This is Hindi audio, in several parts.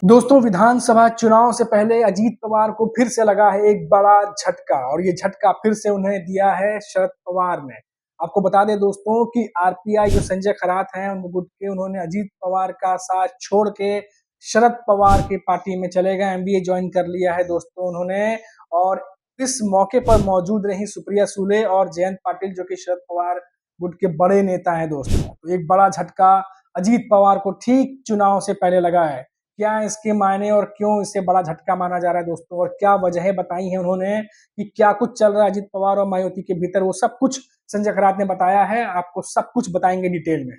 दोस्तों, विधानसभा चुनाव से पहले अजीत पवार को फिर से लगा है एक बड़ा झटका और ये झटका फिर से उन्हें दिया है शरद पवार ने। आपको बता दें दोस्तों कि आरपीआई जो संजय खरात हैं उन गुट के उन्होंने अजीत पवार का साथ छोड़ के शरद पवार की पार्टी में चले गए, एमबीए ज्वाइन कर लिया है दोस्तों उन्होंने। और इस मौके पर मौजूद रही सुप्रिया सुले और जयंत पाटिल जो कि शरद पवार गुट के बड़े नेता हैं दोस्तों। तो एक बड़ा झटका अजीत पवार को ठीक चुनाव से पहले लगा है। क्या इसके मायने और क्यों इसे बड़ा झटका माना जा रहा है दोस्तों, और क्या वजहें बताई हैं उन्होंने कि क्या कुछ चल रहा है अजीत पवार और मायावती के भीतर, वो सब कुछ संजय खरात ने बताया है। आपको सब कुछ बताएंगे डिटेल में।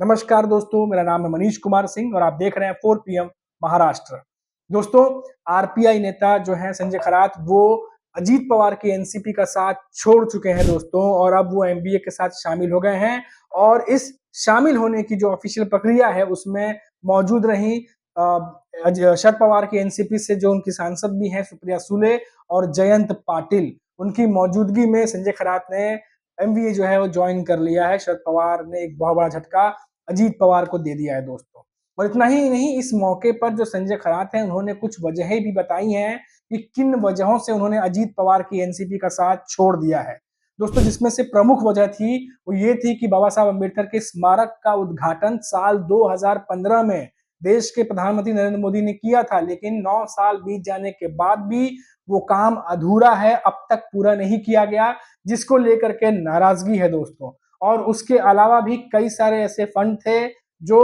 नमस्कार दोस्तों, मेरा नाम है मनीष कुमार सिंह और आप देख रहे हैं 4 PM महाराष्ट्र। दोस्तों, आरपीआई नेता जो है संजय खरात, वो अजीत पवार की एनसीपी का साथ छोड़ चुके हैं दोस्तों, और अब वो एमबीए के साथ शामिल हो गए हैं। और इस शामिल होने की जो ऑफिशियल प्रक्रिया है उसमें मौजूद रही शरद पवार की एनसीपी से जो उनकी सांसद भी हैं सुप्रिया सुले और जयंत पाटिल, उनकी मौजूदगी में संजय खरात ने एमवीए जो है वो ज्वाइन कर लिया है। शरद पवार ने एक बहुत बड़ा झटका अजीत पवार को दे दिया है दोस्तों। और इतना ही नहीं, इस मौके पर जो संजय खरात हैं उन्होंने कुछ वजहें भी बताई हैं कि किन वजहों से उन्होंने अजीत पवार की एनसीपी का साथ छोड़ दिया है दोस्तों। जिसमें से प्रमुख वजह थी वो ये थी कि बाबा साहब अम्बेडकर के स्मारक का उद्घाटन साल 2015 में देश के प्रधानमंत्री नरेंद्र मोदी ने किया था, लेकिन 9 साल बीत जाने के बाद भी वो काम अधूरा है, अब तक पूरा नहीं किया गया, जिसको लेकर के नाराजगी है दोस्तों। और उसके अलावा भी कई सारे ऐसे फंड थे जो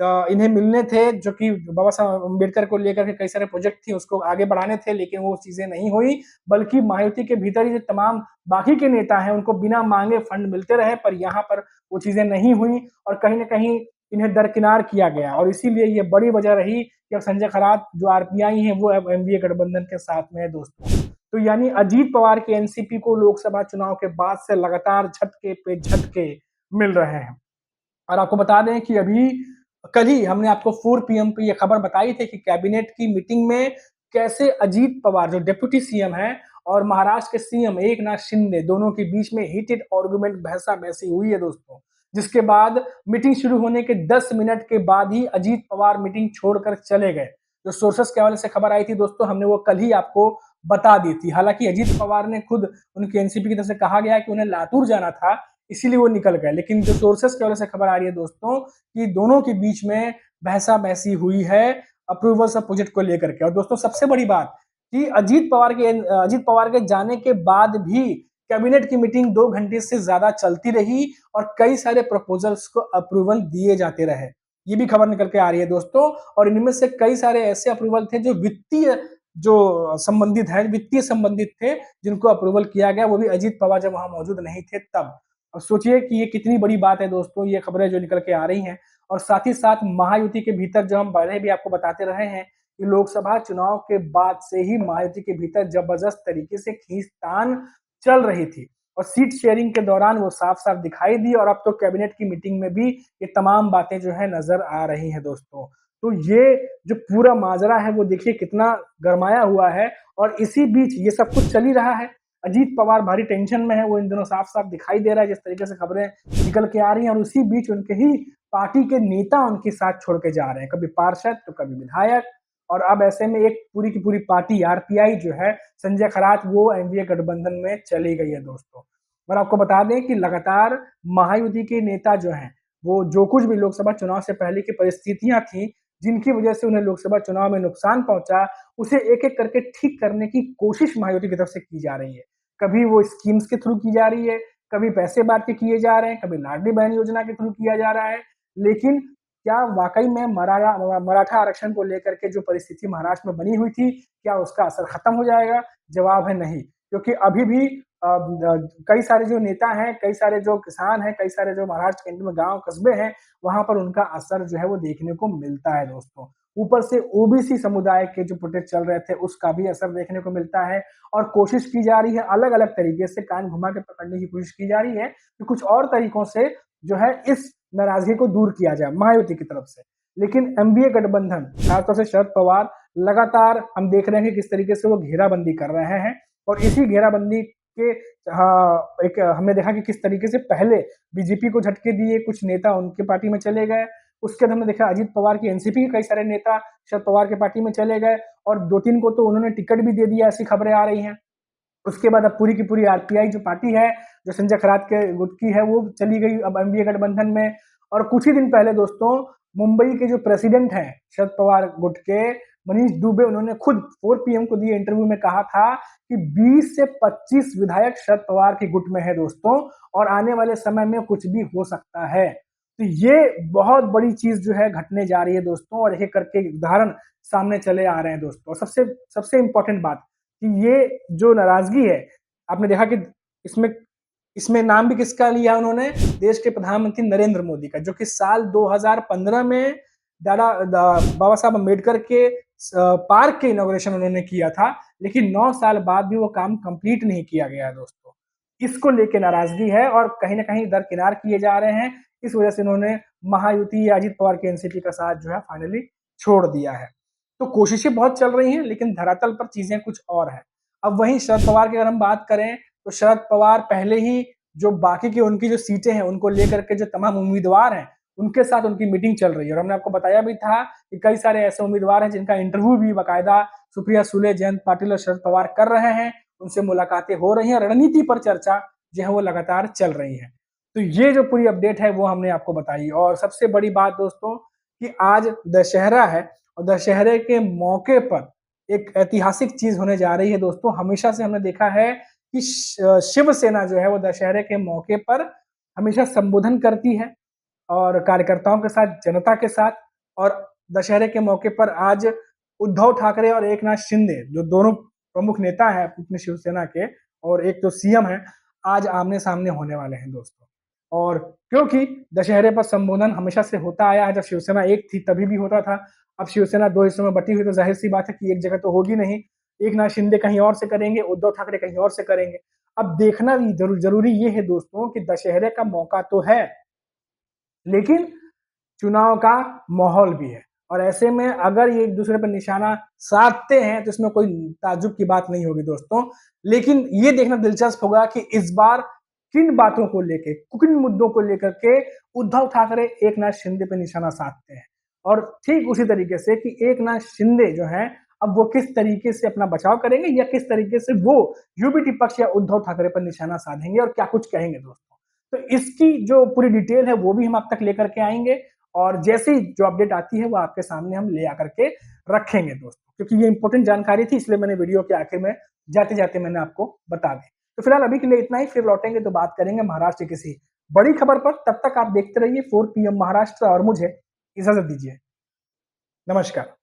इन्हें मिलने थे, जो कि बाबा साहब अम्बेडकर को लेकर के कई सारे प्रोजेक्ट थी उसको आगे बढ़ाने थे, लेकिन वो चीजें नहीं हुई। बल्कि मायावती के भीतर ही जो तमाम बाकी के नेता हैं उनको बिना मांगे फंड मिलते रहे, पर यहाँ पर वो चीजें नहीं हुई और कहीं ना कहीं इन्हें दरकिनार किया गया। और इसीलिए ये बड़ी वजह रही कि अब संजय खरात जो आरपीआई है वो अब एमवीए गठबंधन के साथ में है दोस्तों। तो यानी अजीत पवार के एनसीपी को लोकसभा चुनाव के बाद से लगातार झटके पे झटके मिल रहे हैं। और आपको बता दें कि अभी कल ही हमने आपको 4 PM पे ये खबर बताई थी कि कैबिनेट की मीटिंग में कैसे अजीत पवार जो डिप्टी सीएम है और महाराष्ट्र के सीएम एकनाथ शिंदे, दोनों के बीच में हीटेड आर्गुमेंट, बहसा बहसी हुई है दोस्तों। जिसके बाद मीटिंग शुरू होने के 10 मिनट के बाद ही अजीत पवार मीटिंग छोड़कर चले गए। जो सोर्सेस के हवाले से खबर आई थी दोस्तों, हमने वो कल ही आपको बता दी थी। हालांकि अजीत पवार ने खुद, उनकी एनसीपी की तरफ से कहा गया कि उन्हें लातूर जाना था, इसीलिए वो निकल गए। लेकिन जो सोर्सेस के हवाले से खबर आ रही है दोस्तों कि दोनों के बीच में बहसा बहसी हुई है अप्रूवल ऑफ प्रोजेक्ट को लेकर के। और दोस्तों, सबसे बड़ी बात कि अजीत पवार के जाने के बाद भी कैबिनेट की मीटिंग 2 घंटे से ज्यादा चलती रही और कई सारे प्रपोजल्स को अप्रूवल दिए जाते रहे। ये भी खबर निकल के आ रही है दोस्तों। और इनमें से कई सारे ऐसे अप्रूवल थे जो वित्तीय संबंधित थे, जिनको अप्रूवल किया गया, वो भी अजीत पवार जब वहां मौजूद नहीं थे तब। अब सोचिए कि ये कितनी बड़ी बात है दोस्तों, ये खबरें जो निकल के आ रही हैं। और साथ ही साथ महायुति के भीतर, जो हम पहले भी आपको बताते रहे हैं कि लोकसभा चुनाव के बाद से ही महायुति के भीतर जबरदस्त तरीके से खींचतान चल रही थी और सीट शेयरिंग के दौरान वो साफ साफ दिखाई दी। और अब तो कैबिनेट की मीटिंग में भी ये तमाम बातें जो है नजर आ रही हैं दोस्तों। तो ये जो पूरा माजरा है वो देखिए कितना गरमाया हुआ है। और इसी बीच ये सब कुछ चल ही रहा है, अजीत पवार भारी टेंशन में है, वो इन दिनों साफ साफ दिखाई दे रहा है जिस तरीके से खबरें निकल के आ रही हैं। और उसी बीच उनके ही पार्टी के नेता उनके साथ छोड़ के जा रहे हैं, कभी पार्षद तो कभी विधायक। और अब ऐसे में एक पूरी की पूरी पार्टी आरपीआई जो है संजय खरात, वो एनडीए गठबंधन में चली गई है दोस्तों। और आपको बता दें कि लगातार महायुति के नेता जो हैं, वो जो कुछ भी लोकसभा चुनाव से पहले की परिस्थितियां थी जिनकी वजह से उन्हें लोकसभा चुनाव में नुकसान पहुंचा, उसे एक एक करके ठीक करने की कोशिश महायुति की तरफ से की जा रही है। कभी वो स्कीम्स के थ्रू की जा रही है, कभी पैसे बांट के किए जा रहे हैं, कभी लाडली बहन योजना के थ्रू किया जा रहा है। लेकिन क्या वाकई में मराठा आरक्षण को लेकर के जो परिस्थिति महाराष्ट्र में बनी हुई थी, क्या उसका असर खत्म हो जाएगा? जवाब है नहीं। क्योंकि अभी भी कई सारे जो नेता हैं, कई सारे जो किसान हैं, कई सारे जो महाराष्ट्र के अंदर में गांव कस्बे हैं, वहां पर उनका असर जो है वो देखने को मिलता है दोस्तों। ऊपर से ओबीसी समुदाय के जो प्रोटेस्ट चल रहे थे उसका भी असर देखने को मिलता है। और कोशिश की जा रही है अलग अलग तरीके से, कान घुमा के पकड़ने की कोशिश की जा रही है कि कुछ और तरीकों से जो है इस नाराजगी को दूर किया जाए महायुति की तरफ से। लेकिन एमबीए गठबंधन, खासतौर से शरद पवार, लगातार हम देख रहे हैं कि किस तरीके से वो घेराबंदी कर रहे हैं। और इसी घेराबंदी के एक हमने देखा कि किस तरीके से पहले बीजेपी को झटके दिए, कुछ नेता उनके पार्टी में चले गए, उसके बाद हमने देखा अजीत पवार की एनसीपी के कई सारे नेता शरद पवार के पार्टी में चले गए और 2-3 को तो उन्होंने टिकट भी दे दिया, ऐसी खबरें आ रही हैं। उसके बाद अब पूरी की पूरी आरपीआई जो पार्टी है, जो संजय खरात के गुट की है, वो चली गई अब एनडीए गठबंधन में। और कुछ ही दिन पहले दोस्तों मुंबई के जो प्रेसिडेंट हैं शरद पवार गुट के, मनीष दुबे, उन्होंने खुद 4 पीएम को दिए इंटरव्यू में कहा था कि 20 से 25 विधायक शरद पवार के गुट में है दोस्तों, और आने वाले समय में कुछ भी हो सकता है। तो ये बहुत बड़ी चीज जो है घटने जा रही है दोस्तों, और एक करके उदाहरण सामने चले आ रहे हैं दोस्तों। और सबसे सबसे इंपॉर्टेंट बात कि ये जो नाराजगी है, आपने देखा कि इसमें इसमें नाम भी किसका लिया उन्होंने, देश के प्रधानमंत्री नरेंद्र मोदी का, जो कि साल 2015 में बाबा साहब अम्बेडकर के पार्क के इनॉग्रेशन उन्होंने किया था, लेकिन 9 साल बाद भी वो काम कंप्लीट नहीं किया गया दोस्तों। इसको लेके नाराजगी है और कहीं ना कहीं दरकिनार किए जा रहे हैं। इस वजह से इन्होंने महायुति या अजीत पवार के एनसीपी का साथ जो है फाइनली छोड़ दिया है। तो कोशिशें बहुत चल रही हैं, लेकिन धरातल पर चीजें कुछ और हैं। अब वहीं शरद पवार की अगर हम बात करें तो शरद पवार पहले ही जो बाकी की उनकी जो सीटें हैं उनको लेकर के जो तमाम उम्मीदवार हैं उनके साथ उनकी मीटिंग चल रही है। और हमने आपको बताया भी था कि कई सारे ऐसे उम्मीदवार हैं जिनका इंटरव्यू भी बाकायदा सुप्रिया सुले, जयंत पाटिल और शरद पवार कर रहे हैं, उनसे मुलाकातें हो रही हैं, रणनीति पर चर्चा जो है वो लगातार चल रही है। तो ये जो पूरी अपडेट है वो हमने आपको बताई। और सबसे बड़ी बात दोस्तों कि आज दशहरा है और दशहरे के मौके पर एक ऐतिहासिक चीज होने जा रही है दोस्तों। हमेशा से हमने देखा है कि शिवसेना जो है वो दशहरे के मौके पर हमेशा संबोधन करती है और कार्यकर्ताओं के साथ, जनता के साथ। और दशहरे के मौके पर आज उद्धव ठाकरे और एकनाथ शिंदे, जो दोनों प्रमुख नेता हैं अपनी शिवसेना के और एक तो सीएम है, आज आमने सामने होने वाले हैं दोस्तों। और क्योंकि दशहरे पर संबोधन हमेशा से होता आया है, जब शिवसेना एक थी तभी भी होता था। अब शिवसेना 2 हिस्सों में बटी हुई, तो जाहिर सी बात है कि एक जगह तो होगी नहीं। एकनाथ शिंदे कहीं और से करेंगे, उद्धव ठाकरे कहीं और से करेंगे। अब देखना भी जरूरी ये है दोस्तों कि दशहरे का मौका तो है, लेकिन चुनाव का माहौल भी है। और ऐसे में अगर ये एक दूसरे पर निशाना साधते हैं तो इसमें कोई ताज्जुब की बात नहीं होगी दोस्तों। लेकिन ये देखना दिलचस्प होगा कि इस बार किन बातों को लेके, किन मुद्दों को लेकर के उद्धव ठाकरे एकनाथ शिंदे पर निशाना साधते हैं। और ठीक उसी तरीके से कि एकनाथ शिंदे जो है अब वो किस तरीके से अपना बचाव करेंगे या किस तरीके से वो यूबीटी पक्ष या उद्धव ठाकरे पर निशाना साधेंगे और क्या कुछ कहेंगे दोस्तों। तो इसकी जो पूरी डिटेल है वो भी हम आप तक लेकर के आएंगे, और जैसे ही जो अपडेट आती है वो आपके सामने हम ले आकर के रखेंगे दोस्तों, क्योंकि ये इंपॉर्टेंट जानकारी थी, इसलिए मैंने वीडियो के आखिर में जाते जाते मैंने आपको बता दी। तो फिलहाल अभी के लिए इतना ही, फिर लौटेंगे तो बात करेंगे महाराष्ट्र की किसी बड़ी खबर पर। तब तक आप देखते रहिए 4 PM महाराष्ट्र और मुझे इजाजत दीजिए। नमस्कार।